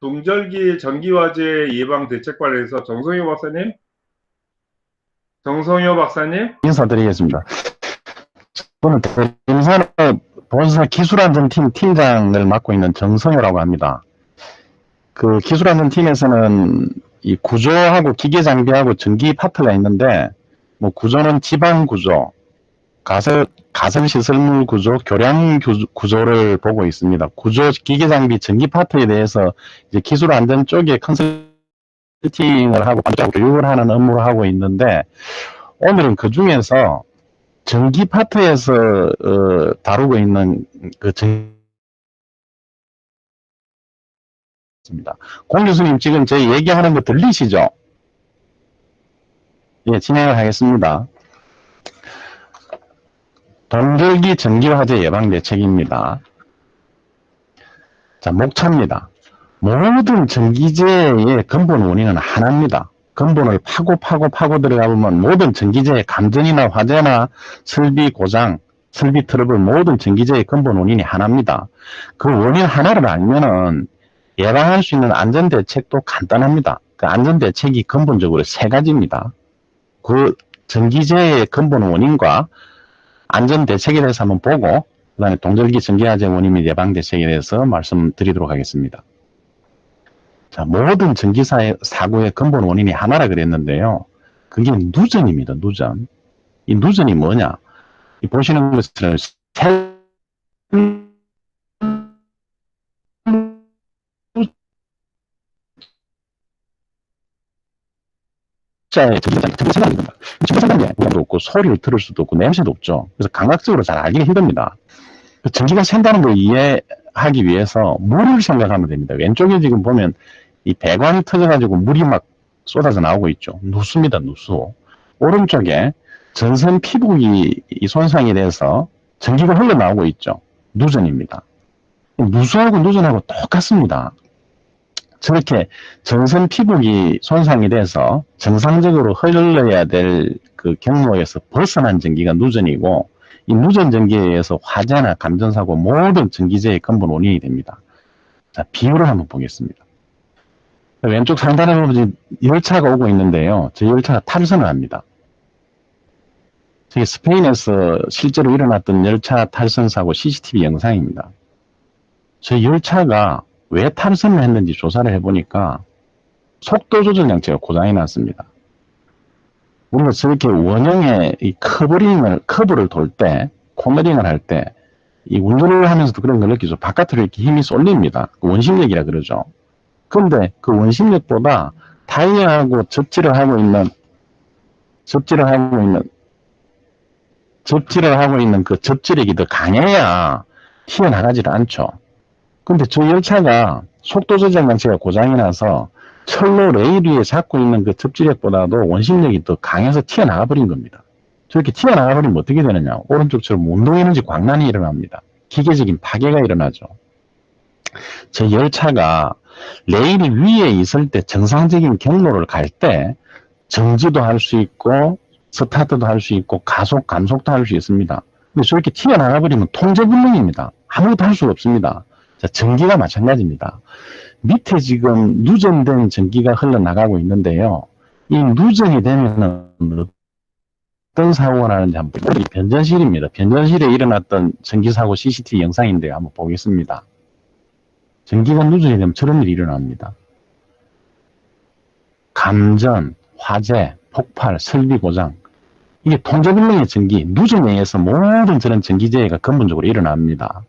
동절기 전기화재 예방 대책 관련해서 정성효 박사님, 인사드리겠습니다. 저는 대림산업 본사 기술안전팀 팀장을 맡고 있는 정성효라고 합니다. 그 기술안전팀에서는 이 구조하고 기계 장비하고 전기 파트가 있는데, 뭐 구조는 지방 구조, 가설 시설물 구조, 교량 구조를 보고 있습니다. 구조, 기계 장비, 전기 파트에 대해서 이제 기술 안전 쪽에 컨설팅을 하고 교육을 하는 업무를 하고 있는데, 오늘은 그 중에서 전기 파트에서 다루고 있는 그 전기입니다. 공 교수님 지금 저희 얘기하는 거 들리시죠? 예, 진행을 하겠습니다. 동절기 전기화재 예방 대책입니다. 자, 목차입니다. 모든 전기재해의 근본 원인은 하나입니다. 근본을 파고 들어가 보면 모든 전기재해 감전이나 화재나 설비 고장, 설비 트러블 모든 전기재해의 근본 원인이 하나입니다. 그 원인 하나를 알면은 예방할 수 있는 안전대책도 간단합니다. 그 안전대책이 근본적으로 세 가지입니다. 그 전기재해의 근본 원인과 안전대책에 대해서 한번 보고 그 다음에 동절기 전기화재 원인 및 예방대책에 대해서 말씀드리도록 하겠습니다. 자, 모든 전기 사고의 근본 원인이 하나라 그랬는데요. 그게 누전입니다. 누전. 이 누전이 뭐냐? 이 보시는 것처럼 자의 전기차입니다. 전기차는 무게도 없고 소리를 들을 수도 없고 냄새도 없죠. 그래서 감각적으로 잘 알기가 힘듭니다. 전기가 샌다는 걸 이해하기 위해서 물을 생각하면 됩니다. 왼쪽에 지금 보면 이 배관이 터져가지고 물이 막 쏟아져 나오고 있죠. 누수입니다. 누수. 오른쪽에 전선 피부기 손상이 돼서 전기가 흘러나오고 있죠. 누전입니다. 누수하고 누전하고 똑같습니다. 저렇게 전선 피부기 손상이 돼서 정상적으로 흘러야 될 그 경로에서 벗어난 전기가 누전이고, 이 누전 전기에 의해서 화재나 감전사고 모든 전기재해의 근본 원인이 됩니다. 자, 비율을 한번 보겠습니다. 왼쪽 상단에 보면 열차가 오고 있는데요. 저 열차가 탈선을 합니다. 저게 스페인에서 실제로 일어났던 열차 탈선 사고 CCTV 영상입니다. 저 열차가 왜 탈선을 했는지 조사를 해보니까 속도 조절 장치가 고장이 났습니다. 우리가 저렇게 원형의 이 커브를 돌 때, 코너링을 할 때, 이 운전을 하면서도 그런 걸 느끼죠. 바깥으로 이렇게 힘이 쏠립니다. 원심력이라 그러죠. 그런데 그 원심력보다 타이어하고 접지를 하고 있는 그 접지력이 더 강해야 튀어나가지를 않죠. 근데 저 열차가 속도 조절 장치가 고장이 나서 철로 레일 위에 잡고 있는 그 접지력보다도 원심력이 더 강해서 튀어나가 버린 겁니다. 저렇게 튀어나가 버리면 어떻게 되느냐? 오른쪽처럼 운동에너지 광란이 일어납니다. 기계적인 파괴가 일어나죠. 저 열차가 레일 위에 있을 때 정상적인 경로를 갈 때 정지도 할 수 있고 스타트도 할 수 있고 가속, 감속도 할 수 있습니다. 근데 저렇게 튀어나가 버리면 통제불능입니다. 아무것도 할 수가 없습니다. 자, 전기가 마찬가지입니다. 밑에 지금 누전된 전기가 흘러나가고 있는데요. 이 누전이 되면은 어떤 사고가 나는지 한번 보겠습니다. 변전실입니다. 변전실에 일어났던 전기사고 CCTV 영상인데요. 한번 보겠습니다. 전기가 누전이 되면 저런 일이 일어납니다. 감전, 화재, 폭발, 설비 고장. 이게 통제불능의 전기, 누전에 의해서 모든 저런 전기재해가 근본적으로 일어납니다.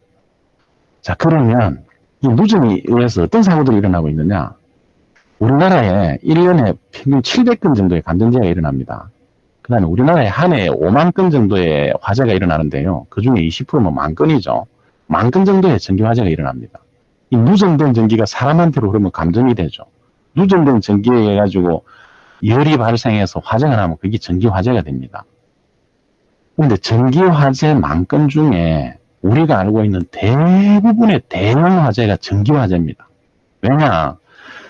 자, 그러면 이 누전에 의해서 어떤 사고들이 일어나고 있느냐? 우리나라에 1년에 평균 700건 정도의 감전재해가 일어납니다. 그 다음에 우리나라에 한 해에 5만 건 정도의 화재가 일어나는데요. 그 중에 20%면 만 건이죠. 만 건 정도의 전기화재가 일어납니다. 이 누전된 전기가 사람한테로 흐르면 감전이 되죠. 누전된 전기에 의해 가지고 열이 발생해서 화재가 나면 그게 전기화재가 됩니다. 그런데 전기화재 만 건 중에 우리가 알고 있는 대부분의 대형 화재가 전기화재입니다. 왜냐?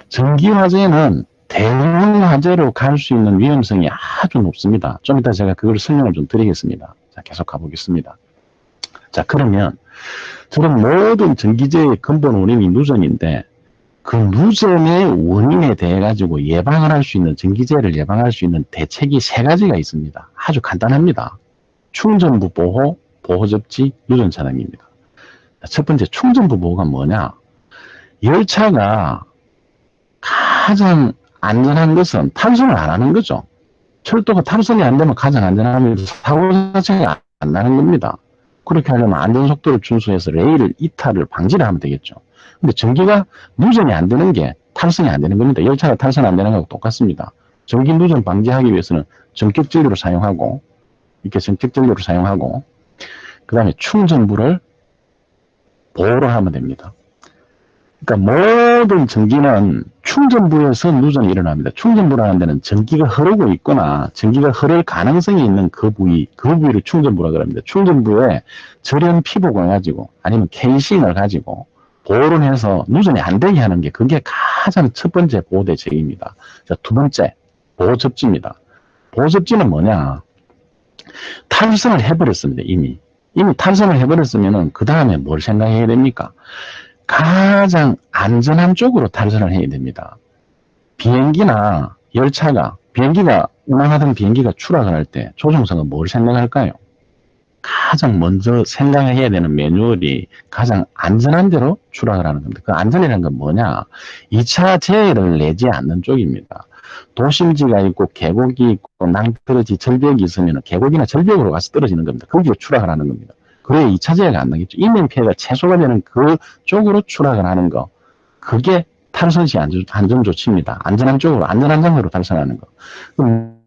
전기화재는 대형 화재로 갈 수 있는 위험성이 아주 높습니다. 좀 이따 제가 그걸 설명을 좀 드리겠습니다. 자, 계속 가보겠습니다. 자, 그러면 저런 모든 전기재해의 근본 원인이 누전인데 그 누전의 원인에 대해 가지고 예방을 할 수 있는, 전기재해를 예방할 수 있는 대책이 세 가지가 있습니다. 아주 간단합니다. 충전부 보호, 보호접지, 누전 차단기입니다. 첫 번째 충전부 보호가 뭐냐? 열차가 가장 안전한 것은 탈선을 안 하는 거죠. 철도가 탈선이 안 되면 가장 안전하면서 사고 자체가 안 나는 겁니다. 그렇게 하려면 안전속도를 준수해서 레일 이탈을 방지를 하면 되겠죠. 근데 전기가 누전이 안 되는 게 탈선이 안 되는 겁니다. 열차가 탈선 안 되는 거하고 똑같습니다. 전기 누전 방지하기 위해서는 전격 전류를 사용하고, 이렇게 전격 전류를 사용하고, 그 다음에 충전부를 보호를 하면 됩니다. 그러니까 모든 전기는 충전부에서 누전이 일어납니다. 충전부라는 데는 전기가 흐르고 있거나 전기가 흐를 가능성이 있는 그 부위를 충전부라고 합니다. 충전부에 절연 피복을 가지고 아니면 케이싱을 가지고 보호를 해서 누전이 안 되게 하는 게 그게 가장 첫 번째 보호 대책입니다. 자, 두 번째, 보호접지입니다. 보호접지는 뭐냐? 탈선을 해버렸습니다, 이미 탈선을 해버렸으면은 그 다음에 뭘 생각해야 됩니까? 가장 안전한 쪽으로 탈선을 해야 됩니다. 비행기가 운항하던 비행기가 추락을 할 때 조종사가 뭘 생각할까요? 가장 먼저 생각해야 되는 매뉴얼이 가장 안전한 데로 추락을 하는 겁니다. 그 안전이라는 건 뭐냐? 2차 재해를 내지 않는 쪽입니다. 도심지가 있고 계곡이 있고 낭떠러지 절벽이 있으면 계곡이나 절벽으로 가서 떨어지는 겁니다. 거기로 추락을 하는 겁니다. 그래야 2차 재해가 안 나겠죠. 인명피해가 최소가 되는 그 쪽으로 추락을 하는 거. 그게 탈선시 안전조치입니다. 안전한 쪽으로, 안전한 장소로 탈선하는 거. 그럼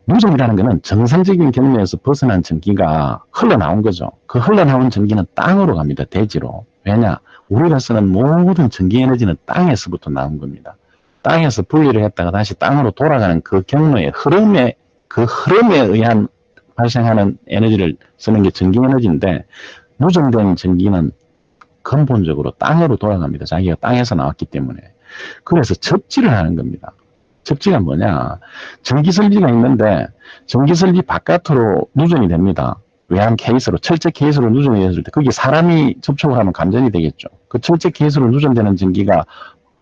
누전이라는 것은 정상적인 경로에서 벗어난 전기가 흘러나온 거죠. 그 흘러나온 전기는 땅으로 갑니다. 대지로. 왜냐? 우리가 쓰는 모든 전기 에너지는 땅에서부터 나온 겁니다. 땅에서 분리를 했다가 다시 땅으로 돌아가는 그 경로의 흐름에 의한 발생하는 에너지를 쓰는 게 전기 에너지인데, 누전된 전기는 근본적으로 땅으로 돌아갑니다. 자기가 땅에서 나왔기 때문에. 그래서 접지를 하는 겁니다. 접지가 뭐냐? 전기설비가 있는데 전기설비 바깥으로 누전이 됩니다. 외환 케이스로, 철제 케이스로 누전이 됐을 때 거기 사람이 접촉을 하면 감전이 되겠죠. 그 철제 케이스로 누전되는 전기가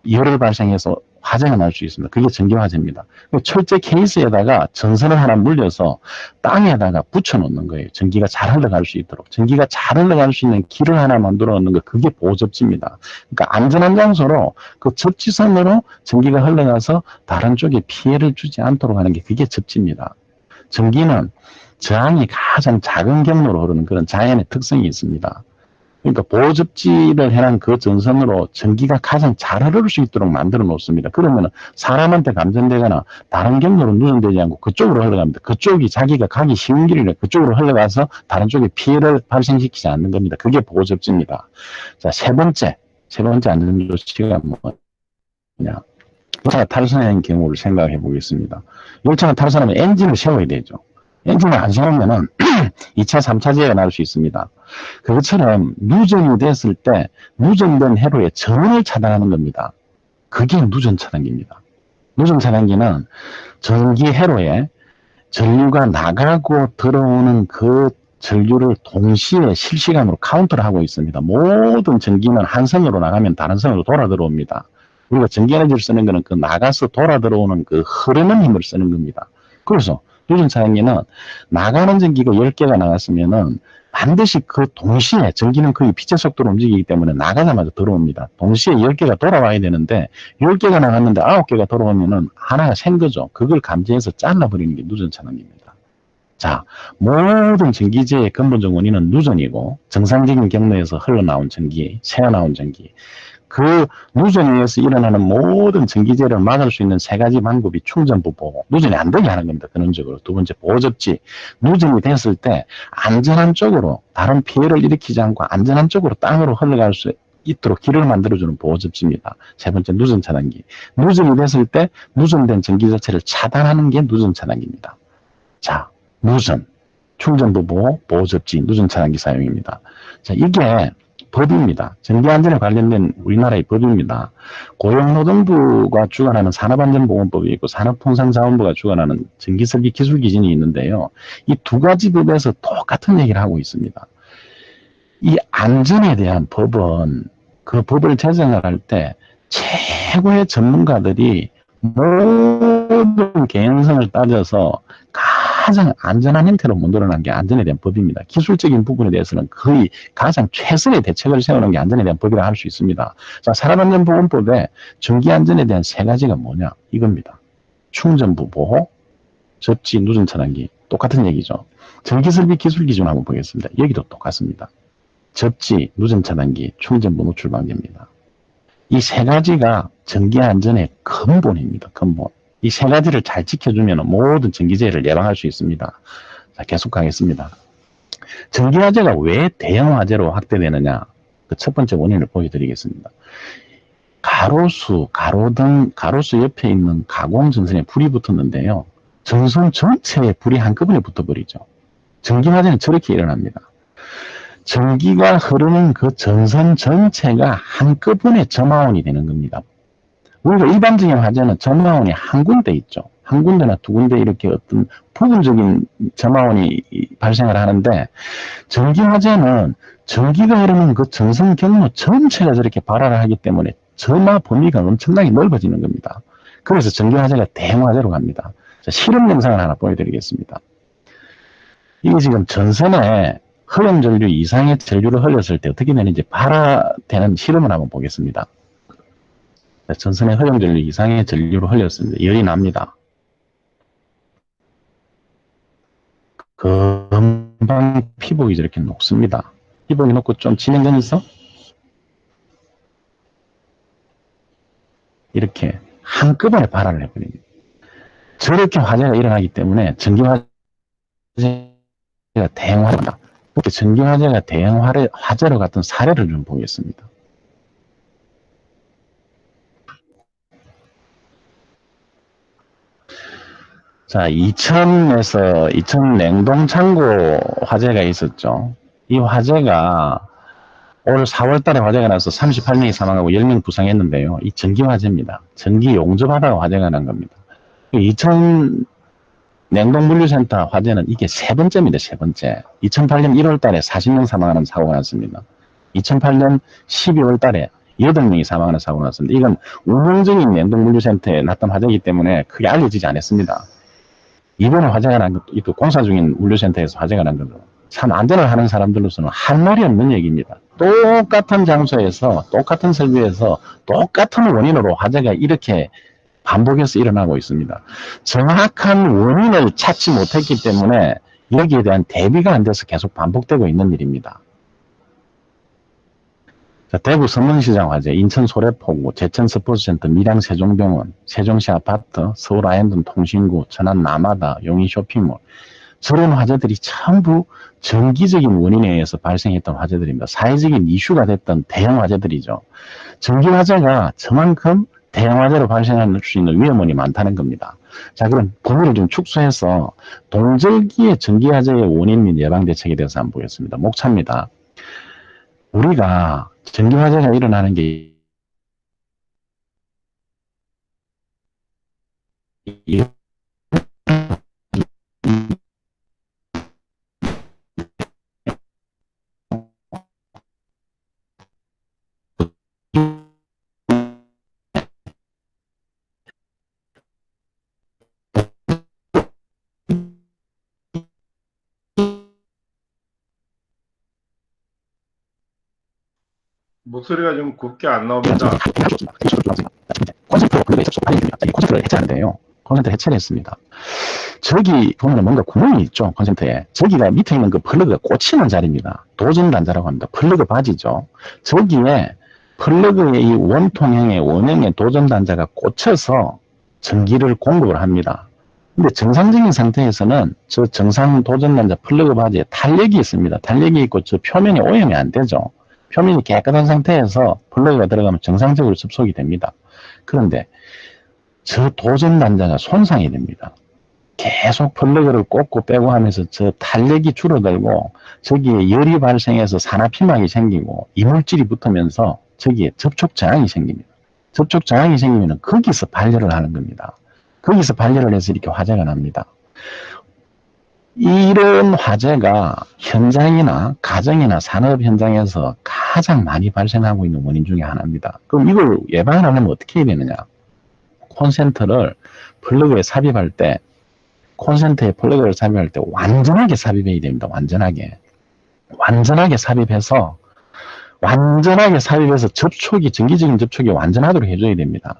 열을 발생해서 화재가 날 수 있습니다. 그게 전기화재입니다. 철제 케이스에다가 전선을 하나 물려서 땅에다가 붙여놓는 거예요. 전기가 잘 흘러갈 수 있도록. 전기가 잘 흘러갈 수 있는 길을 하나 만들어 놓는 거, 그게 보호접지입니다. 그러니까 안전한 장소로 그 접지선으로 전기가 흘러가서 다른 쪽에 피해를 주지 않도록 하는 게 그게 접지입니다. 전기는 저항이 가장 작은 경로로 흐르는 그런 자연의 특성이 있습니다. 그러니까 보호접지를 해놓은 그 전선으로 전기가 가장 잘 흐를 수 있도록 만들어 놓습니다. 그러면 사람한테 감전되거나 다른 경로로 누전되지 않고 그쪽으로 흘러갑니다. 그쪽이 자기가 가기 쉬운 길이라 그쪽으로 흘러가서 다른 쪽에 피해를 발생시키지 않는 겁니다. 그게 보호접지입니다. 자, 세 번째 안전조치가 뭐냐? 열차가 탈선하는 경우를 생각해 보겠습니다. 열차가 탈선하면 엔진을 세워야 되죠. 엔진을 안 세우면은 2차, 3차 재해가 날 수 있습니다. 그것처럼 누전이 됐을 때 누전된 회로의 전원을 차단하는 겁니다. 그게 누전 차단기입니다. 누전 차단기는 전기 회로에 전류가 나가고 들어오는 그 전류를 동시에 실시간으로 카운트를 하고 있습니다. 모든 전기는 한 선으로 나가면 다른 선으로 돌아 들어옵니다. 우리가 전기에너지를 쓰는 것은 그 나가서 돌아 들어오는 그 흐르는 힘을 쓰는 겁니다. 그래서 누전 차단기는 나가는 전기가 10개가 나갔으면은 반드시 그 동시에 전기는 거의 빛의 속도로 움직이기 때문에 나가자마자 들어옵니다. 동시에 10개가 돌아와야 되는데 10개가 나갔는데 9개가 돌아오면은 하나가 샌 거죠. 그걸 감지해서 잘라버리는 게 누전 차단기입니다. 자, 모든 전기재의 근본적 원인은 누전이고 정상적인 경로에서 흘러나온 전기, 새어나온 전기. 그 누전에 의해서 일어나는 모든 전기재를 막을 수 있는 세 가지 방법이 충전부 보호, 누전이 안 되게 하는 겁니다. 근원적으로. 두 번째, 보호접지. 누전이 됐을 때 안전한 쪽으로, 다른 피해를 일으키지 않고 안전한 쪽으로 땅으로 흘러갈 수 있도록 길을 만들어주는 보호접지입니다. 세 번째, 누전 차단기. 누전이 됐을 때 누전된 전기 자체를 차단하는 게 누전 차단기입니다. 자, 누전, 충전부 보호, 보호접지, 누전 차단기 사용입니다. 자, 이게 법입니다. 전기안전에 관련된 우리나라의 법입니다. 고용노동부가 주관하는 산업안전보건법이 있고 산업통상자원부가 주관하는 전기설비 기술기준이 있는데요. 이 두 가지 법에서 똑같은 얘기를 하고 있습니다. 이 안전에 대한 법은 그 법을 제정을 할 때 최고의 전문가들이 모든 개연성을 따져서 가장 안전한 형태로 만들어낸 게 안전에 대한 법입니다. 기술적인 부분에 대해서는 거의 가장 최선의 대책을 세우는 게 안전에 대한 법이라 할 수 있습니다. 자, 산업안전보건법에 전기안전에 대한 세 가지가 뭐냐? 이겁니다. 충전부 보호, 접지, 누전 차단기. 똑같은 얘기죠. 전기설비 기술기준 한번 보겠습니다. 여기도 똑같습니다. 접지, 누전 차단기, 충전부 노출 방지입니다. 이 세 가지가 전기안전의 근본입니다. 근본. 이 세 가지를 잘 지켜주면 모든 전기재해를 예방할 수 있습니다. 자, 계속 가겠습니다. 전기화재가 왜 대형화재로 확대되느냐? 그 첫 번째 원인을 보여드리겠습니다. 가로수, 가로등, 가로수 옆에 있는 가공전선에 불이 붙었는데요. 전선 전체에 불이 한꺼번에 붙어버리죠. 전기화재는 저렇게 일어납니다. 전기가 흐르는 그 전선 전체가 한꺼번에 점화원이 되는 겁니다. 우리가 일반적인 화재는 점화원이 한 군데 있죠. 한 군데나 두 군데 이렇게 어떤 부분적인 점화원이 발생을 하는데, 전기화재는 전기가 흐르는 그 전선 경로 전체가 저렇게 발화를 하기 때문에 점화 범위가 엄청나게 넓어지는 겁니다. 그래서 전기화재가 대형화재로 갑니다. 자, 실험 영상을 하나 보여드리겠습니다. 이게 지금 전선에 허용전류 이상의 전류를 흘렸을 때 어떻게 되는지 발화되는 실험을 한번 보겠습니다. 전선에 허용전류 이상의 전류를 흘렸습니다. 열이 납니다. 금방 피복이 저렇게 녹습니다. 피복이 녹고 좀 진행되면서 이렇게 한꺼번에 발화를 해버립니다. 저렇게 화재가 일어나기 때문에 전기화재가 대형화재입니다. 이렇게 전기화재가 대형화재로 갔던 사례를 좀 보겠습니다. 자, 2000 냉동창고 화재가 있었죠. 이 화재가 올 4월 달에 화재가 나서 38명이 사망하고 10명 부상했는데요. 이 전기화재입니다. 전기 용접하다가 화재가 난 겁니다. 2000 냉동물류센터 화재는 이게 세 번째입니다. 세 번째. 2008년 1월 달에 40명 사망하는 사고가 났습니다. 2008년 12월 달에 8명이 사망하는 사고가 났습니다. 이건 운영적인 냉동물류센터에 났던 화재이기 때문에 크게 알려지지 않았습니다. 이번에 화재가 난 것도, 또 공사 중인 물류센터에서 화재가 난 것도 참 안전을 하는 사람들로서는 할 말이 없는 얘기입니다. 똑같은 장소에서, 똑같은 설비에서, 똑같은 원인으로 화재가 이렇게 반복해서 일어나고 있습니다. 정확한 원인을 찾지 못했기 때문에 여기에 대한 대비가 안 돼서 계속 반복되고 있는 일입니다. 자, 대구 서문시장 화재, 인천 소래포구, 제천 스포츠센터, 밀양 세종병원, 세종시 아파트, 서울 아현동 통신구, 천안 남하다, 용인 쇼핑몰, 저런 화재들이 전부 전기적인 원인에 의해서 발생했던 화재들입니다. 사회적인 이슈가 됐던 대형 화재들이죠. 전기 화재가 저만큼 대형 화재로 발생할 수 있는 위험원이 많다는 겁니다. 자, 그럼 범위를 좀 축소해서 동절기의 전기 화재의 원인 및 예방 대책에 대해서 한번 보겠습니다. 목차입니다. 우리가 전기 화재가 일어나는 게 목소리가 좀 곱게 안 나옵니다. 콘센트로 플러그에 접속하는 중입니다. 이 콘센트를 해체하는데요. 콘센트를 해체를 했습니다. 저기 보면 뭔가 구멍이 있죠. 콘센트에. 저기가 밑에 있는 그 플러그가 꽂히는 자리입니다. 도전 단자라고 합니다. 플러그 바지죠. 저기에 플러그의 이 원통형의 원형의 도전 단자가 꽂혀서 전기를 공급을 합니다. 근데 정상적인 상태에서는 저 정상 도전 단자 플러그 바지에 탄력이 있습니다. 탄력이 있고 저 표면이 오염이 안 되죠. 표면이 깨끗한 상태에서 플러그가 들어가면 정상적으로 접속이 됩니다. 그런데 저 도전 단자가 손상이 됩니다. 계속 플러그를 꽂고 빼고 하면서 저 탄력이 줄어들고 저기에 열이 발생해서 산화피막이 생기고 이물질이 붙으면서 저기에 접촉 저항이 생깁니다. 접촉 저항이 생기면 거기서 발열을 하는 겁니다. 거기서 발열을 해서 이렇게 화재가 납니다. 이런 화재가 현장이나 가정이나 산업 현장에서 가장 많이 발생하고 있는 원인 중에 하나입니다. 그럼 이걸 예방하려면 어떻게 해야 되느냐? 콘센트를 플러그에 삽입할 때, 콘센트에 플러그를 삽입할 때 완전하게 삽입해야 됩니다. 완전하게 삽입해서 전기적인 접촉이 완전하도록 해줘야 됩니다.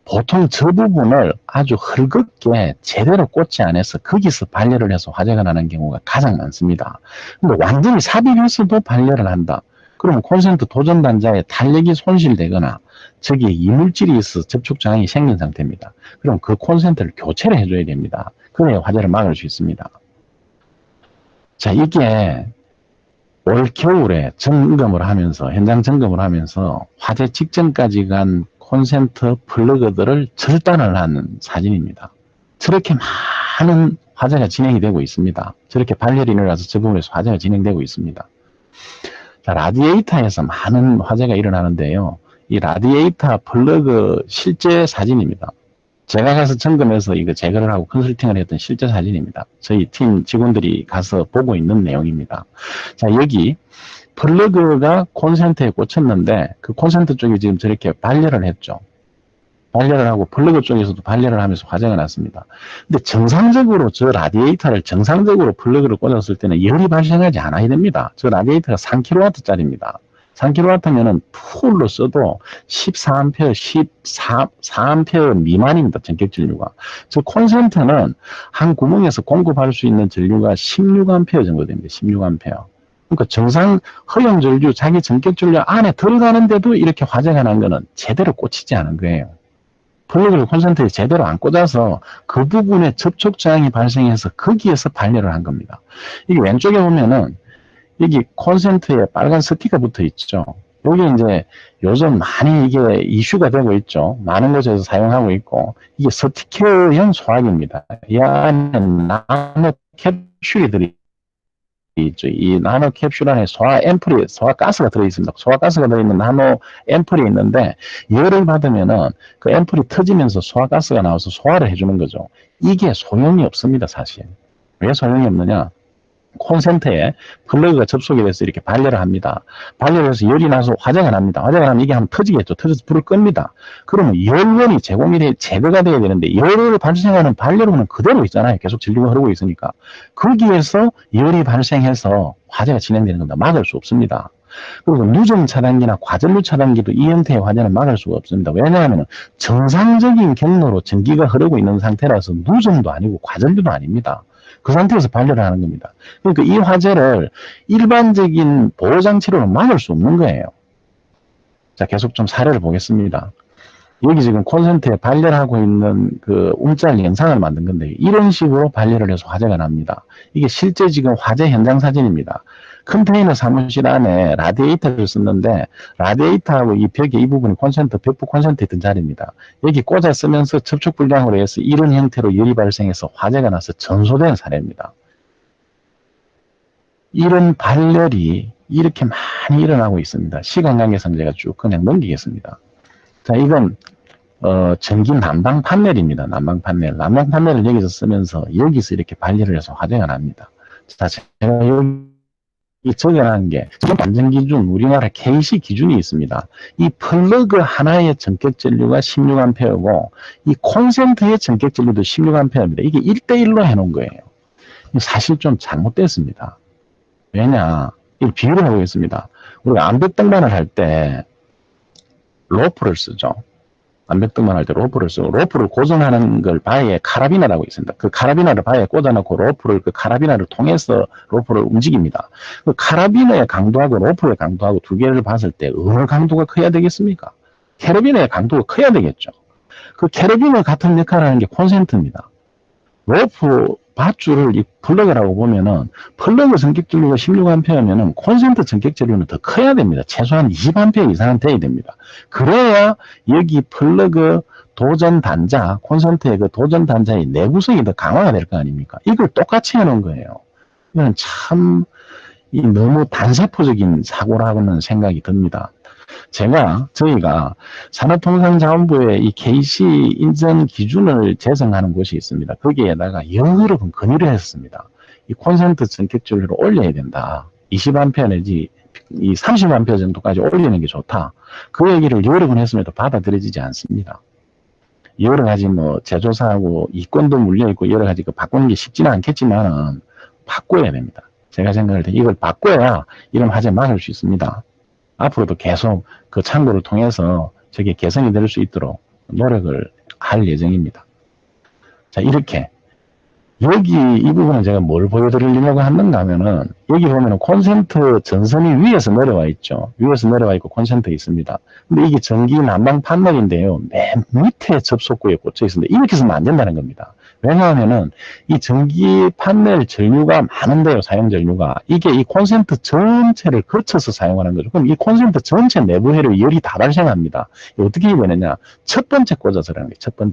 보통 저 부분을 아주 헐겁게 제대로 꽂지 않아서 거기서 발열을 해서 화재가 나는 경우가 가장 많습니다. 근데 완전히 삽입해서도 발열을 한다. 그러면 콘센트 도전 단자에 탄력이 손실되거나 저기에 이물질이 있어 접촉 저항이 생긴 상태입니다. 그럼 그 콘센트를 교체를 해줘야 됩니다. 그래야 화재를 막을 수 있습니다. 자, 이게 올 겨울에 현장 점검을 하면서 화재 직전까지 간 콘센트 플러그들을 절단을 하는 사진입니다. 저렇게 많은 화재가 진행이 되고 있습니다. 저렇게 발열이 일어나서 저 부분에서 화재가 진행되고 있습니다. 자, 라디에이터에서 많은 화재가 일어나는데요. 이 라디에이터 플러그 실제 사진입니다. 제가 가서 점검해서 이거 제거를 하고 컨설팅을 했던 실제 사진입니다. 저희 팀 직원들이 가서 보고 있는 내용입니다. 자, 여기 플러그가 콘센트에 꽂혔는데 그 콘센트 쪽이 지금 저렇게 발열을 했죠. 발열을 하고 플러그 쪽에서도 발열을 하면서 화재가 났습니다. 근데 정상적으로 저 라디에이터를 정상적으로 플러그를 꽂았을 때는 열이 발생하지 않아야 됩니다. 저 라디에이터가 3kW짜리입니다. 3kW면은 풀로 써도 14A, 14A 미만입니다. 전격 전류가. 저 콘센트는 한 구멍에서 공급할 수 있는 전류가 16A 정도 됩니다. 16A. 그러니까 정상 허용 전류, 자기 전격 전류 안에 들어가는데도 이렇게 화재가 난 거는 제대로 꽂히지 않은 거예요. 플러그를 콘센트에 제대로 안 꽂아서 그 부분에 접촉 저항이 발생해서 거기에서 발열을 한 겁니다. 이게 왼쪽에 보면은 여기 콘센트에 빨간 스티커 붙어 있죠. 여기 이제 요즘 많이 이게 이슈가 되고 있죠. 많은 곳에서 사용하고 있고, 이게 스티커형 소화기입니다. 이 안에 나노 캡슐이 들어있죠. 이 나노 캡슐 안에 소화가스가 들어있습니다. 소화가스가 들어있는 나노 앰플이 있는데, 열을 받으면은 그 앰플이 터지면서 소화가스가 나와서 소화를 해주는 거죠. 이게 소용이 없습니다, 사실. 왜 소용이 없느냐? 콘센트에 플러그가 접속이 돼서 이렇게 발열을 합니다. 발열을 해서 열이 나서 화재가 납니다. 화재가 나면 이게 한번 터지겠죠. 터져서 불을 끕니다. 그러면 열원이 제거가 돼야 되는데 열을 발생하는 발열원은 그대로 있잖아요. 계속 전류가 흐르고 있으니까. 거기에서 열이 발생해서 화재가 진행되는 겁니다. 막을 수 없습니다. 그리고 누전 차단기나 과전류 차단기도 이 형태의 화재는 막을 수가 없습니다. 왜냐하면 정상적인 경로로 전기가 흐르고 있는 상태라서 누전도 아니고 과전류도 아닙니다. 그 상태에서 발열을 하는 겁니다. 그러니까 이 화재를 일반적인 보호장치로는 막을 수 없는 거예요. 자, 계속 좀 사례를 보겠습니다. 여기 지금 콘센트에 발열하고 있는 그 움짤 영상을 만든 건데 이런 식으로 발열을 해서 화재가 납니다. 이게 실제 지금 화재 현장 사진입니다. 컨테이너 사무실 안에 라디에이터를 썼는데 라디에이터하고 이 벽에 이 부분이 벽부 콘센트에 있던 자리입니다. 여기 꽂아 쓰면서 접촉 불량으로 해서 이런 형태로 열이 발생해서 화재가 나서 전소된 사례입니다. 이런 발열이 이렇게 많이 일어나고 있습니다. 시간 관계상 제가 쭉 그냥 넘기겠습니다. 자, 이건 전기 난방 판넬입니다. 난방 판넬을 여기서 쓰면서 여기서 이렇게 발열을 해서 화재가 납니다. 자, 제가 여기 적어놓은 게 안전 기준, 우리나라 KC 기준이 있습니다. 이 플러그 하나의 전격 전류가 16A고 이 콘센트의 전격 전류도 16A입니다. 이게 1대1로 해놓은 거예요. 사실 좀 잘못됐습니다. 왜냐? 이 비교를 해보겠습니다. 우리가 암벽등반을 할 때 로프를 쓰죠. 암벽등반 할 때 로프를 쓰고 로프를 고정하는 걸 바위에 카라비나라고 있습니다. 그 카라비나를 바위에 꽂아놓고 로프를 그 카라비나를 통해서 로프를 움직입니다. 그 카라비나의 강도하고 로프의 강도하고 두 개를 봤을 때 어느 강도가 커야 되겠습니까? 캐러비나의 강도가 커야 되겠죠. 그 캐러비나 같은 역할을 하는 게 콘센트입니다. 로프 밧줄을 이 플러그라고 보면은 플러그 전격 전류가 16A면은 콘센트 전격 전류는 더 커야 됩니다. 최소한 20A 이상은 돼야 됩니다. 그래야 여기 플러그 도전 단자, 콘센트의 그 도전 단자의 내구성이 더 강화가 될 거 아닙니까? 이걸 똑같이 해놓은 거예요. 이건 참 너무 단세포적인 사고라고는 생각이 듭니다. 저희가 산업통상자원부에 이 KC 인증 기준을 제정하는 곳이 있습니다. 거기에다가 여러 번 건의를 했습니다. 이 콘센트 전격전류를 올려야 된다. 20A 내지 이 30A 정도까지 올리는 게 좋다. 그 얘기를 여러 번 했음에도 받아들여지지 않습니다. 여러 가지 뭐 제조사하고 이권도 물려있고 여러 가지 바꾸는 게 쉽지는 않겠지만은 바꿔야 됩니다. 제가 생각할 때 이걸 바꿔야 이런 화재 막을 수 있습니다. 앞으로도 계속 그 창구를 통해서 저게 개선이 될 수 있도록 노력을 할 예정입니다. 자, 이렇게 여기 이 부분은 제가 뭘 보여드리려고 하는가 하면은 여기 보면은 콘센트 전선이 위에서 내려와 있죠. 위에서 내려와 있고 콘센트 있습니다. 근데 이게 전기 난방 판넬인데요. 맨 밑에 접속구에 꽂혀 있습니다. 이렇게 쓰면 안 된다는 겁니다. 왜냐하면은 이 전기 판넬 전류가 많은데요. 사용 전류가. 이게 이 콘센트 전체를 거쳐서 사용하는 거죠. 그럼 이 콘센트 전체 내부회로에 열이 다 발생합니다. 어떻게 해야 되느냐. 첫 번째 꽂아서라는 거예요.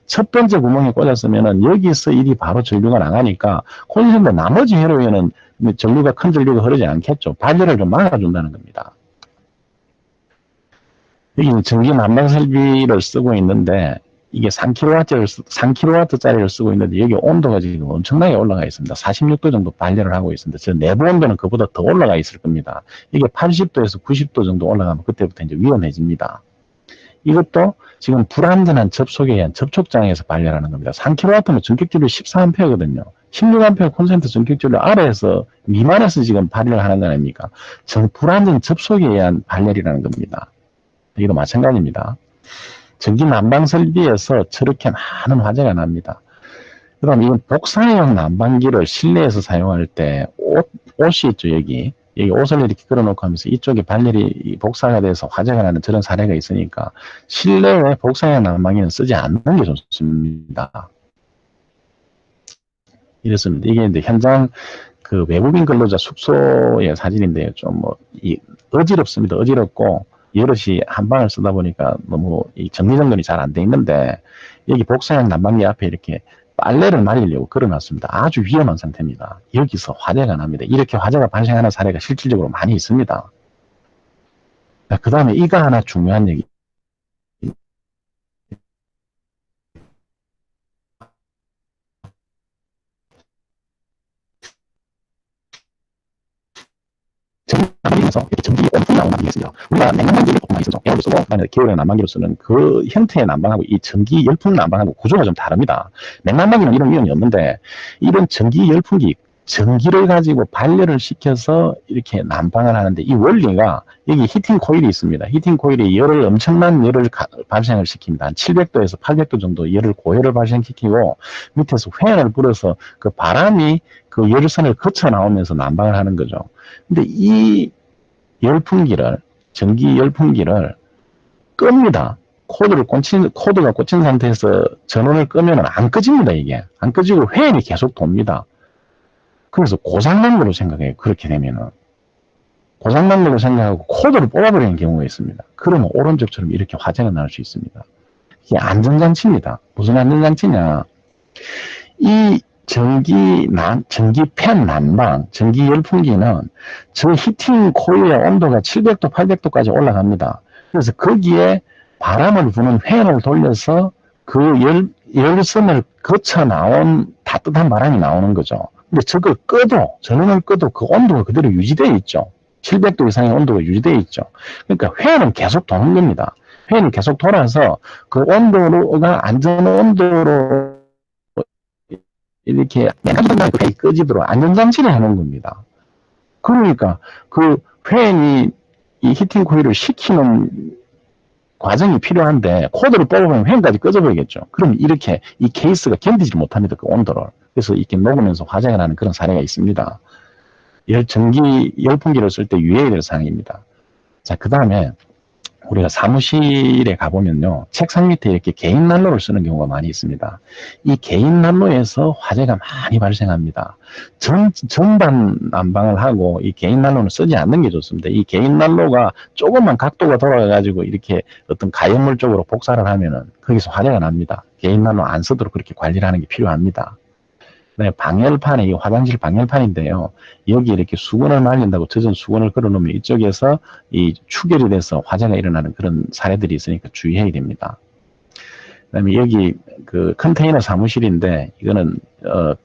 첫 번째 구멍에 꽂았으면은 여기서 일이 바로 전류가 나가니까 콘센트 나머지 회로에는 전류가 큰 전류가 흐르지 않겠죠. 발열을 좀 막아준다는 겁니다. 여기는 전기 난방 설비를 쓰고 있는데 이게 3kW짜리를 쓰고 있는데 여기 온도가 지금 엄청나게 올라가 있습니다. 46도 정도 발열을 하고 있습니다. 저 내부 온도는 그보다 더 올라가 있을 겁니다. 이게 80도에서 90도 정도 올라가면 그때부터 이제 위험해집니다. 이것도 지금 불안전한 접속에 의한 접촉장애에서 발열하는 겁니다. 3kW는 전격전류 14A거든요. 16A 콘센트 전격전류 아래에서 미만에서 지금 발열을 하는 거 아닙니까? 불안전 접속에 의한 발열이라는 겁니다. 이것도 마찬가지입니다. 전기 난방 설비에서 저렇게 많은 화재가 납니다. 그 다음에 이건 복사형 난방기를 실내에서 사용할 때 옷이 있죠, 여기 옷을 이렇게 끌어놓고 하면서 이쪽에 발열이 복사가 돼서 화재가 나는 저런 사례가 있으니까 실내에 복사형 난방기는 쓰지 않는 게 좋습니다. 이렇습니다. 이게 이제 현장 그 외국인 근로자 숙소의 사진인데요. 좀 어지럽습니다. 어지럽고 여럿이 한 방을 쓰다 보니까 너무 이 정리정돈이 잘 안 돼 있는데 여기 복사형 난방기 앞에 이렇게 빨래를 말리려고 걸어놨습니다. 아주 위험한 상태입니다. 여기서 화재가 납니다. 이렇게 화재가 발생하는 사례가 실질적으로 많이 있습니다. 그 다음에 이거 하나 중요한 얘기. 난방기에서 전기 온풍 나오는 난방기 있어요. 우리가 냉난방기를 조금 많이 쓰죠. 에어로 쓰고 겨울에 난방기로 쓰는 그 형태의 난방하고 이 전기 열풍 난방하고 구조가 좀 다릅니다. 냉난방기는 이런 위험이 없는데 이런 전기 열풍기 전기를 가지고 발열을 시켜서 이렇게 난방을 하는데 이 원리가 여기 히팅 코일이 있습니다. 히팅 코일이 엄청난 열을 발생을 시킵니다. 한 700도에서 800도 정도 고열을 발생시키고 밑에서 팬을 불어서 그 바람이 그 열선을 거쳐 나오면서 난방을 하는 거죠. 근데 이 전기 열풍기를 끕니다. 코드가 꽂힌 상태에서 전원을 끄면 안 꺼집니다, 이게. 안 꺼지고 팬이 계속 돕니다. 그래서 고장난 걸로 생각해요. 그렇게 되면은. 고장난 걸로 생각하고 코드를 뽑아버리는 경우가 있습니다. 그러면 오른쪽처럼 이렇게 화재가 날 수 있습니다. 이게 안전장치입니다. 무슨 안전장치냐. 이 전기팬 난방, 전기 열풍기는 저 히팅 코일의 온도가 700도, 800도까지 올라갑니다. 그래서 거기에 바람을 부는 팬을 돌려서 그 열선을 거쳐 나온 따뜻한 바람이 나오는 거죠. 근데 저걸 전원을 꺼도 그 온도가 그대로 유지되어 있죠. 700도 이상의 온도가 유지되어 있죠. 그러니까 팬은 계속 도는 겁니다. 팬이 계속 돌아서 그 온도가 안전 온도로 이렇게 맨날 팬이 꺼지도록 안전장치를 하는 겁니다. 그러니까 그 팬이 이 히팅 코일을 식히는 과정이 필요한데 코드를 뽑아보면 팬까지 꺼져버리겠죠. 그럼 이렇게 이 케이스가 견디지 못합니다. 그 온도를. 그래서 이렇게 녹으면서 화재가 나는 그런 사례가 있습니다. 전기 열풍기를 쓸 때 유의해야 될 사항입니다. 자, 그 다음에 우리가 사무실에 가보면요. 책상 밑에 이렇게 개인 난로를 쓰는 경우가 많이 있습니다. 이 개인 난로에서 화재가 많이 발생합니다. 전반 난방을 하고 이 개인 난로는 쓰지 않는 게 좋습니다. 이 개인 난로가 조금만 각도가 돌아가가지고 이렇게 어떤 가연물 쪽으로 복사를 하면은 거기서 화재가 납니다. 개인 난로 안 쓰도록 그렇게 관리를 하는 게 필요합니다. 네, 방열판에, 이 화장실 방열판인데요. 여기 이렇게 수건을 말린다고 젖은 수건을 걸어놓으면 이쪽에서 이 추결이 돼서 화재가 일어나는 그런 사례들이 있으니까 주의해야 됩니다. 그다음에 여기 그 컨테이너 사무실인데 이거는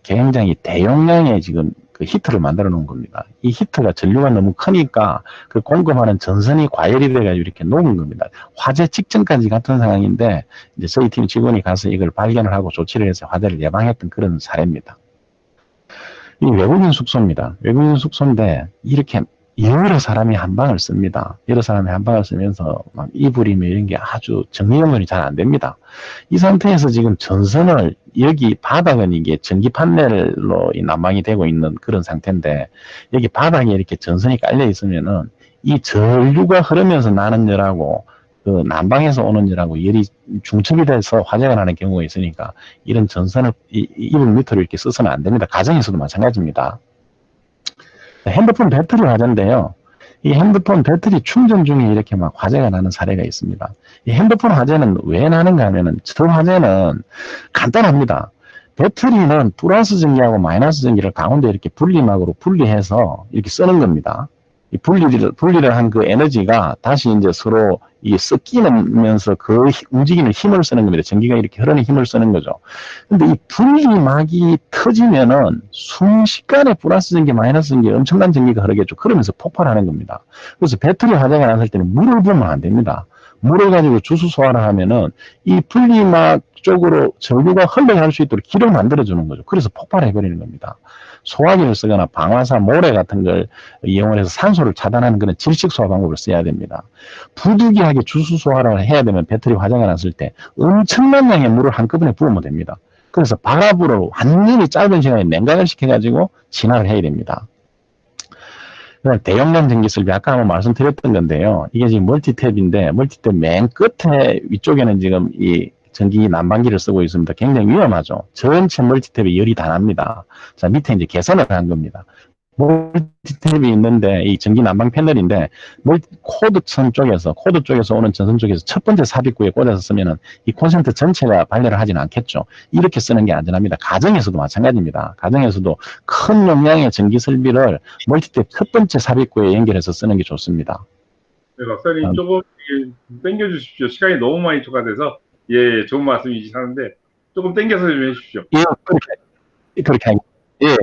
굉장히 대용량의 지금 그 히터를 만들어 놓은 겁니다. 이 히터가 전류가 너무 크니까 그 공급하는 전선이 과열이 돼가지고 이렇게 녹은 겁니다. 화재 직전까지 같은 상황인데 이제 저희 팀 직원이 가서 이걸 발견을 하고 조치를 해서 화재를 예방했던 그런 사례입니다. 이 외국인 숙소입니다. 외국인 숙소인데 이렇게 여러 사람이 한 방을 씁니다. 여러 사람이 한 방을 쓰면서 막 이불이며 이런 게 아주 정리연결이 잘 안 됩니다. 이 상태에서 지금 전선을 여기 바닥은 이게 전기 판넬로 난방이 되고 있는 그런 상태인데 여기 바닥에 이렇게 전선이 깔려 있으면은 이 전류가 흐르면서 나는 열하고 그 난방에서 오는 열하고 열이 중첩이 돼서 화재가 나는 경우가 있으니까 이런 전선을 이불 밑으로 이렇게 써서는 안 됩니다. 가정에서도 마찬가지입니다. 핸드폰 배터리 화재인데요. 이 핸드폰 배터리 충전 중에 이렇게 막 화재가 나는 사례가 있습니다. 이 핸드폰 화재는 왜 나는가 하면은 저 화재는 간단합니다. 배터리는 플러스 전기하고 마이너스 전기를 가운데 이렇게 분리막으로 분리해서 이렇게 쓰는 겁니다. 이 분리를 한 그 에너지가 다시 이제 서로 이 섞이면서 그 움직이는 힘을 쓰는 겁니다. 전기가 이렇게 흐르는 힘을 쓰는 거죠. 근데 이 분리막이 터지면은 순식간에 플러스 전기, 마이너스 전기, 엄청난 전기가 흐르겠죠. 그러면서 폭발하는 겁니다. 그래서 배터리 화재가 났을 때는 물을 부으면 안 됩니다. 물을 가지고 주수 소화를 하면은 이 분리막 쪽으로 전류가 흘러갈 수 있도록 길을 만들어주는 거죠. 그래서 폭발해버리는 겁니다. 소화기를 쓰거나 방화사, 모래 같은 걸 이용을 해서 산소를 차단하는 그런 질식 소화 방법을 써야 됩니다. 부득이하게 주수 소화를 해야 되면 배터리 화재가 났을 때 엄청난 양의 물을 한꺼번에 부으면 됩니다. 그래서 바람으로 완전히 짧은 시간에 냉각을 시켜가지고 진화를 해야 됩니다. 대용량 전기 설비 아까 한번 말씀드렸던 건데요. 이게 지금 멀티탭인데 멀티탭 맨 끝에 위쪽에는 지금 이 전기 난방기를 쓰고 있습니다. 굉장히 위험하죠. 전체 멀티탭에 열이 다 납니다. 자, 밑에 이제 개선을 한 겁니다. 멀티탭이 있는데 이 전기 난방 패널인데 코드 쪽에서 오는 전선 쪽에서 첫 번째 삽입구에 꽂아서 쓰면은 이 콘센트 전체가 발열을 하지는 않겠죠. 이렇게 쓰는 게 안전합니다. 가정에서도 마찬가지입니다. 가정에서도 큰 용량의 전기 설비를 멀티탭 첫 번째 삽입구에 연결해서 쓰는 게 좋습니다. 네, 박사님 조금 당겨주십시오. 시간이 너무 많이 초과돼서 예, 좋은 말씀이시긴 하는데 조금 당겨서 좀 해주십시오. 예,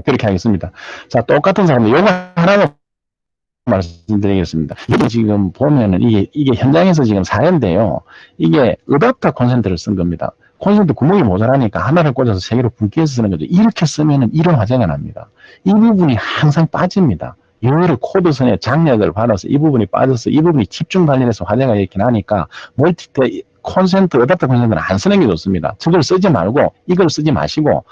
그렇게 하겠습니다. 자, 똑같은 사람들 요거 하나만 말씀드리겠습니다. 이게 지금 보면은 이게 현장에서 지금 사례인데요. 이게 어댑터 콘센트를 쓴 겁니다. 콘센트 구멍이 모자라니까 하나를 꽂아서 세 개로 분기해서 쓰는 거죠. 이렇게 쓰면은 이런 화재가 납니다. 이 부분이 항상 빠집니다. 여러 코드선에 장력을 받아서 이 부분이 빠져서 이 부분이 집중 발열해서 화재가 이렇게 나니까 멀티탭 콘센트, 어댑터 콘센트는 안 쓰는 게 좋습니다. 저걸 쓰지 말고 이걸 쓰지 마시고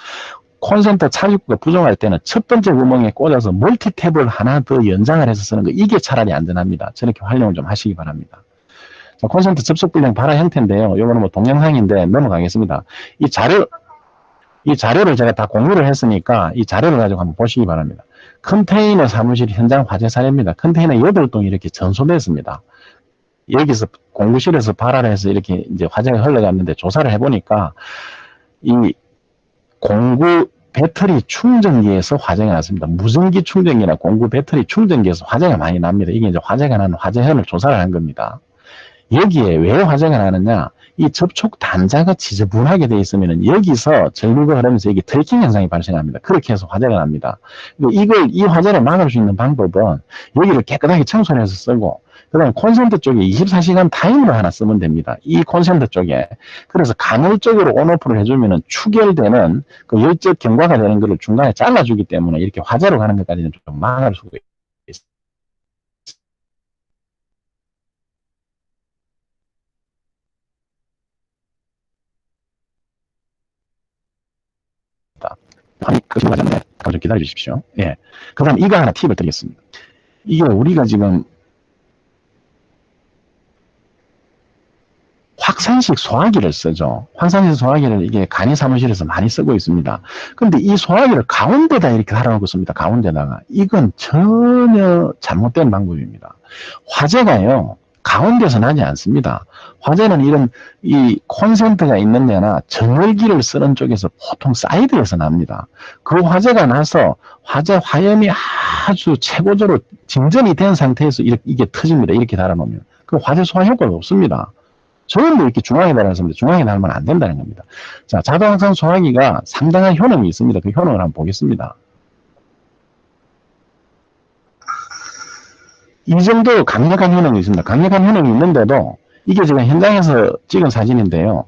콘센트 삽입구가 부족할 때는 첫 번째 구멍에 꽂아서 멀티탭을 하나 더 연장을 해서 쓰는 거 이게 차라리 안전합니다. 저렇게 활용을 좀 하시기 바랍니다. 자, 콘센트 접속 불량 발화 형태인데요. 이거는 뭐 동영상인데 넘어가겠습니다. 이 자료를 제가 다 공유를 했으니까 이 자료를 가지고 한번 보시기 바랍니다. 컨테이너 사무실 현장 화재 사례입니다. 컨테이너 8동이 이렇게 전소됐습니다. 여기서 공구실에서 발화를 해서 이렇게 이제 화재가 흘러갔는데 조사를 해보니까 이 공구 배터리 충전기에서 화재가 났습니다. 무전기 충전기나 공구 배터리 충전기에서 화재가 많이 납니다. 이게 이제 화재가 나는 화재현을 조사를 한 겁니다. 여기에 왜 화재가 나느냐? 이 접촉 단자가 지저분하게 되어 있으면 여기서 전류가 흐르면서 이게 트래킹 현상이 발생합니다. 그렇게 해서 화재가 납니다. 이 화재를 막을 수 있는 방법은 여기를 깨끗하게 청소를 해서 쓰고 그 다음에 콘센트 쪽에 24시간 타이머를 하나 쓰면 됩니다. 이 콘센트 쪽에. 그래서 간헐적으로 온오프를 해주면 추결되는 그 열적 경과가 되는 것을 중간에 잘라주기 때문에 이렇게 화재로 가는 것까지는 좀 막을 수가 있습니다. 잠깐 좀 기다려 주십시오. 예. 그 다음 이거 하나 팁을 드리겠습니다. 이게 우리가 지금 확산식 소화기를 쓰죠. 확산식 소화기를 이게 간이 사무실에서 많이 쓰고 있습니다. 그런데 이 소화기를 가운데다 이렇게 달아놓고 씁니다. 가운데다가. 이건 전혀 잘못된 방법입니다. 화재가요, 가운데서 나지 않습니다. 화재는 이 콘센트가 있는 데나 정열기를 쓰는 쪽에서 보통 사이드에서 납니다. 그 화재가 나서 화재 화염이 아주 최고조로 증전이 된 상태에서 이게 터집니다. 이렇게 달아놓으면. 그 화재 소화 효과가 없습니다. 전부 이렇게 중앙에 달았습니다. 중앙에 달면 안 된다는 겁니다. 자, 자동항상 소화기가 상당한 효능이 있습니다. 그 효능을 한번 보겠습니다. 이 정도 강력한 효능이 있습니다. 강력한 효능이 있는데도 이게 제가 현장에서 찍은 사진인데요.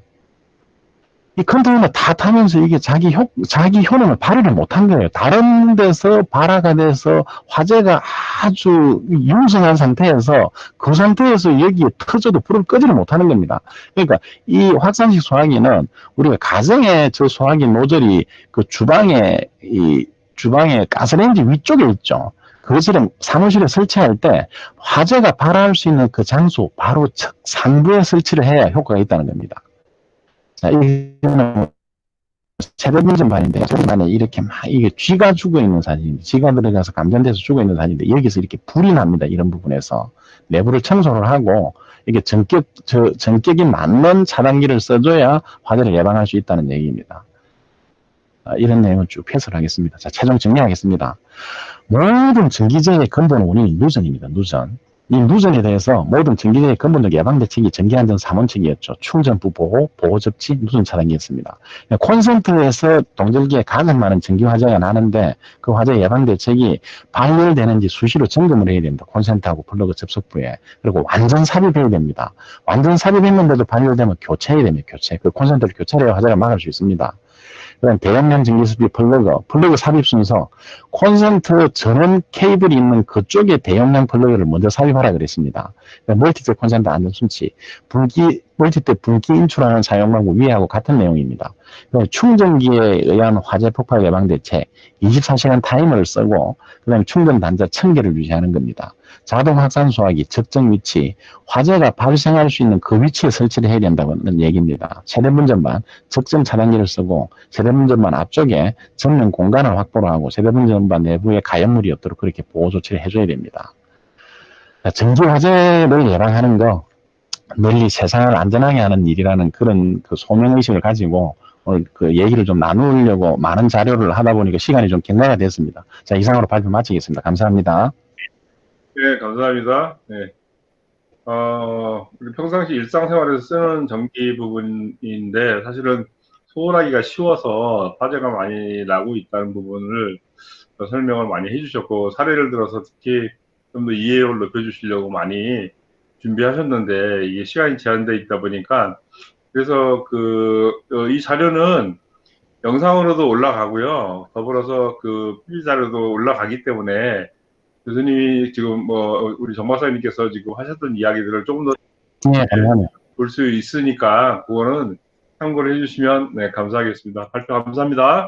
이 컨테이너 다 타면서 이게 자기 효능을 발휘를 못한 거예요. 다른 데서 발화가 돼서 화재가 아주 융성한 상태에서 그 상태에서 여기에 터져도 불을 끄지를 못하는 겁니다. 그러니까 이 확산식 소화기는 우리가 가정에 저 소화기 노즐이 그 주방에 가스레인지 위쪽에 있죠. 그것처럼 사무실에 설치할 때 화재가 발화할 수 있는 그 장소 바로 상부에 설치를 해야 효과가 있다는 겁니다. 자, 이거는 세대분전반인데, 만에 이렇게 막, 이게 쥐가 죽어 있는 사진인데, 쥐가 들어가서 감전돼서 죽어 있는 사진인데, 여기서 이렇게 불이 납니다. 이런 부분에서. 내부를 청소를 하고, 이게 전격이 맞는 차단기를 써줘야 화재를 예방할 수 있다는 얘기입니다. 이런 내용을 쭉 패스를 하겠습니다. 자, 최종 정리하겠습니다. 모든 전기재해의 근본 원인이 누전입니다. 누전. 이 누전에 대해서 모든 전기재해 근본적 예방 대책이 전기안전 3원칙이었죠. 충전부 보호, 보호 접지, 누전 차단기였습니다. 콘센트에서 동절기에 가장 많은 전기 화재가 나는데 그 화재 예방 대책이 발열되는지 수시로 점검을 해야 됩니다. 콘센트하고 플러그 접속부에. 그리고 완전 삽입해야 됩니다. 완전 삽입했는데도 발열되면 교체해야 됩니다. 교체. 그 콘센트를 교체해야 화재가 막을 수 있습니다. 그다음 대용량 전기습기 플러그 삽입 순서, 콘센트 전원 케이블이 있는 그쪽에 대용량 플러그를 먼저 삽입하라 그랬습니다. 멀티탭 콘센트 안전 수치, 멀티탭 분기 인출하는 사용 방법 위하고 같은 내용입니다. 충전기에 의한 화재 폭발 예방 대책, 24시간 타이머를 쓰고, 그다음에 충전 단자 1000개를 유지하는 겁니다. 자동 확산 소화기 적정 위치, 화재가 발생할 수 있는 그 위치에 설치를 해야 된다는 얘기입니다. 세대분전반 적정 차단기를 쓰고 세대분전반 앞쪽에 전면 공간을 확보를 하고 세대분전반 내부에 가연물이 없도록 그렇게 보호 조치를 해줘야 됩니다. 전기 화재를 예방하는 거 널리 세상을 안전하게 하는 일이라는 그런 그 소명의식을 가지고 오늘 그 얘기를 좀 나누려고 많은 자료를 하다 보니까 시간이 좀 경과가 됐습니다. 자, 이상으로 발표 마치겠습니다. 감사합니다. 네, 감사합니다. 네. 우리 평상시 일상생활에서 쓰는 전기 부분인데, 사실은 소홀하기가 쉬워서 화재가 많이 나고 있다는 부분을 설명을 많이 해주셨고, 사례를 들어서 특히 좀 더 이해를 높여주시려고 많이 준비하셨는데, 이게 시간이 제한되어 있다 보니까, 그래서 이 자료는 영상으로도 올라가고요. 더불어서 PPT 자료도 올라가기 때문에, 교수님이 지금 우리 정 박사님께서 지금 하셨던 이야기들을 조금 더 볼 수 있으니까 그거는 참고를 해주시면 네, 감사하겠습니다. 발표 감사합니다.